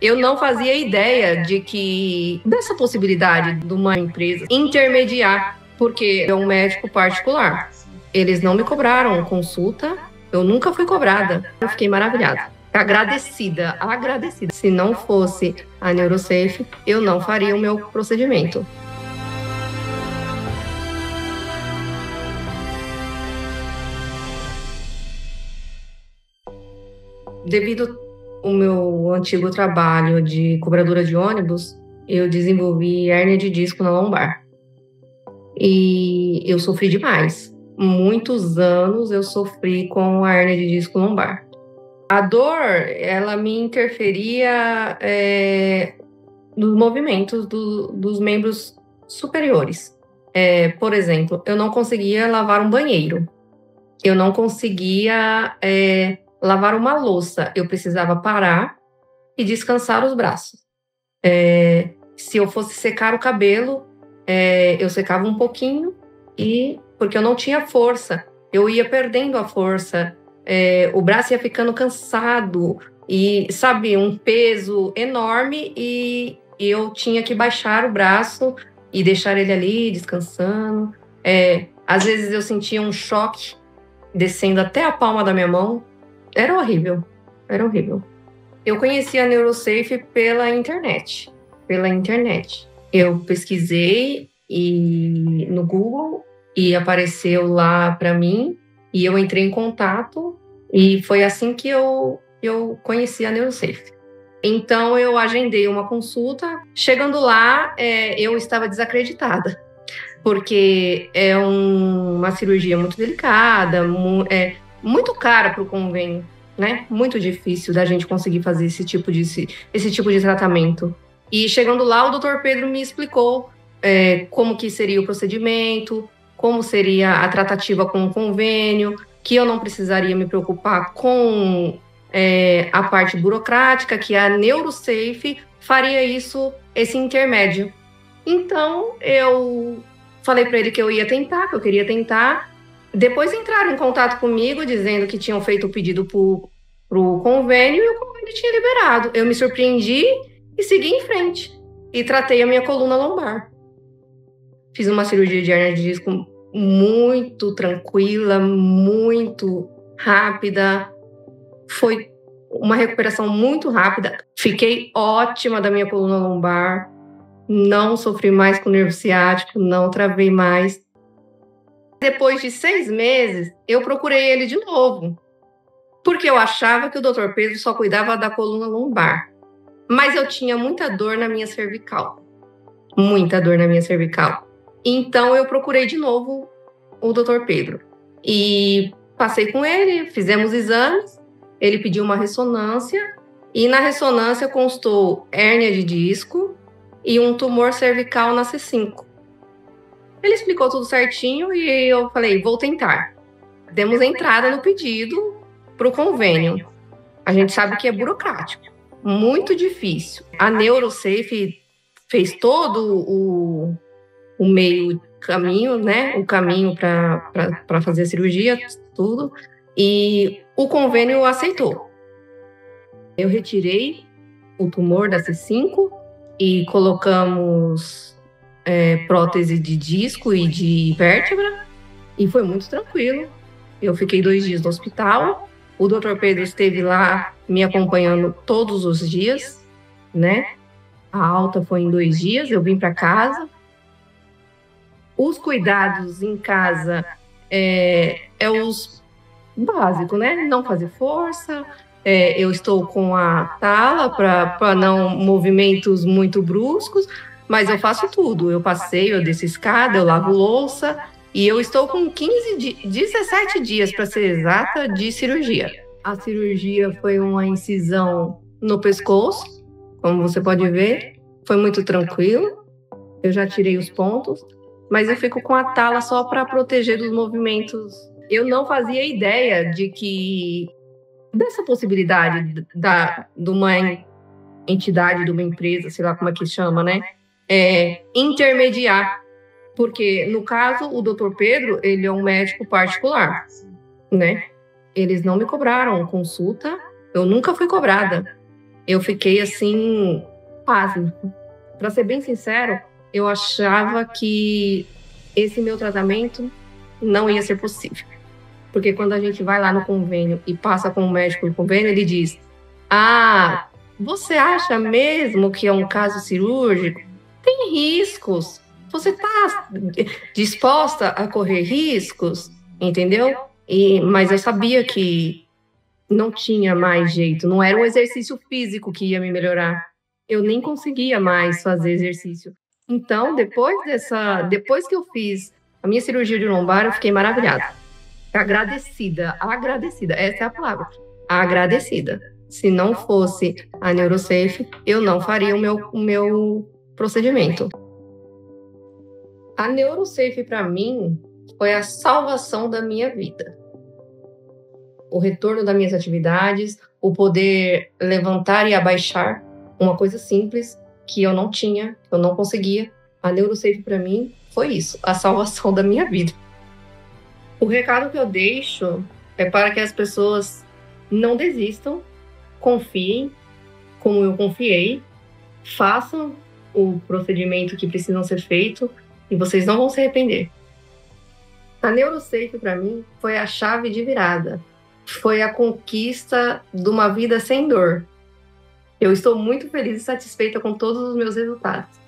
Eu não fazia ideia dessa possibilidade de uma empresa intermediar, porque é um médico particular. Eles não me cobraram consulta, eu nunca fui cobrada. Eu fiquei maravilhada, agradecida. Se não fosse a NeuroSafe, eu não faria o meu procedimento. Devido ao meu antigo trabalho de cobradora de ônibus, eu desenvolvi hérnia de disco na lombar. E eu sofri demais. Muitos anos eu sofri com a hérnia de disco lombar. A dor, ela me interferia nos movimentos dos membros superiores. Por exemplo, eu não conseguia lavar um banheiro. Eu não conseguia lavar uma louça. Eu precisava parar e descansar os braços. Se eu fosse secar o cabelo, eu secava um pouquinho, porque eu não tinha força. Eu ia perdendo a força. O braço ia ficando cansado. E, sabe, um peso enorme. E eu tinha que baixar o braço e deixar ele ali, descansando. Às vezes eu sentia um choque descendo até a palma da minha mão. Era horrível. Eu conheci a NeuroSafe pela internet. Eu pesquisei no Google e apareceu lá para mim e eu entrei em contato e foi assim que eu conheci a NeuroSafe. Então eu agendei uma consulta. Chegando lá, eu estava desacreditada, porque é uma cirurgia muito delicada, muito cara para o convênio, né? Muito difícil da gente conseguir fazer esse tipo de tratamento. E chegando lá, o Dr. Pedro me explicou como que seria o procedimento, como seria a tratativa com o convênio, que eu não precisaria me preocupar com a parte burocrática, que a NeuroSafe faria esse intermédio. Então, eu falei para ele que eu ia tentar, que eu queria tentar. Depois entraram em contato comigo, dizendo que tinham feito o pedido para o convênio e o convênio tinha liberado. Eu me surpreendi e segui em frente. E tratei a minha coluna lombar. Fiz uma cirurgia de hérnia de disco muito tranquila, muito rápida. Foi uma recuperação muito rápida. Fiquei ótima da minha coluna lombar. Não sofri mais com nervo ciático, não travei mais. Depois de 6 meses, eu procurei ele de novo, porque eu achava que o Dr. Pedro só cuidava da coluna lombar. Mas eu tinha muita dor na minha cervical. Então, eu procurei de novo o Dr. Pedro. E passei com ele, fizemos exames, ele pediu uma ressonância, e na ressonância constou hérnia de disco e um tumor cervical na C5. Ele explicou tudo certinho e eu falei, vou tentar. Demos entrada no pedido para o convênio. A gente sabe que é burocrático, muito difícil. A NeuroSafe fez todo o meio caminho, né? O caminho para fazer a cirurgia, tudo. E o convênio aceitou. Eu retirei o tumor da C5 e colocamos prótese de disco e de vértebra, e foi muito tranquilo. Eu fiquei 2 dias no hospital. O Dr. Pedro esteve lá me acompanhando todos os dias, né? A alta foi em 2 dias, eu vim para casa. Os cuidados em casa os básicos, né? Não fazer força. Eu estou com a tala para não movimentos muito bruscos, mas eu faço tudo. Eu passeio, eu desço escada, eu lavo louça e eu estou com 17 dias, para ser exata, de cirurgia. A cirurgia foi uma incisão no pescoço, como você pode ver. Foi muito tranquilo. Eu já tirei os pontos, mas eu fico com a tala só para proteger dos movimentos. Eu não fazia ideia dessa possibilidade de uma entidade, de uma empresa, sei lá como é que chama, né? Intermediar. Porque, no caso, o Dr. Pedro, ele é um médico particular, né? Eles não me cobraram consulta, eu nunca fui cobrada. eu fiquei assim, pasma. Para ser bem sincero, eu achava que esse meu tratamento não ia ser possível. Porque quando a gente vai lá no convênio e passa com o médico do convênio, ele diz: Ah, você acha mesmo que é um caso cirúrgico? Tem riscos. Você está disposta a correr riscos? Entendeu? Mas eu sabia que não tinha mais jeito, não era o exercício físico que ia me melhorar. Eu nem conseguia mais fazer exercício. Então, depois que eu fiz a minha cirurgia de lombar, eu fiquei maravilhada. Agradecida, essa é a palavra. Agradecida. Se não fosse a NeuroSafe, eu não faria o meu procedimento. A NeuroSafe, para mim, foi a salvação da minha vida. O retorno das minhas atividades, o poder levantar e abaixar, uma coisa simples que eu não tinha, eu não conseguia. A NeuroSafe, para mim, foi isso, a salvação da minha vida. O recado que eu deixo é para que as pessoas não desistam, confiem, como eu confiei, façam o procedimento que precisam ser feito e vocês não vão se arrepender. A NeuroSafe, para mim, foi a chave de virada. Foi a conquista de uma vida sem dor. Eu estou muito feliz e satisfeita com todos os meus resultados.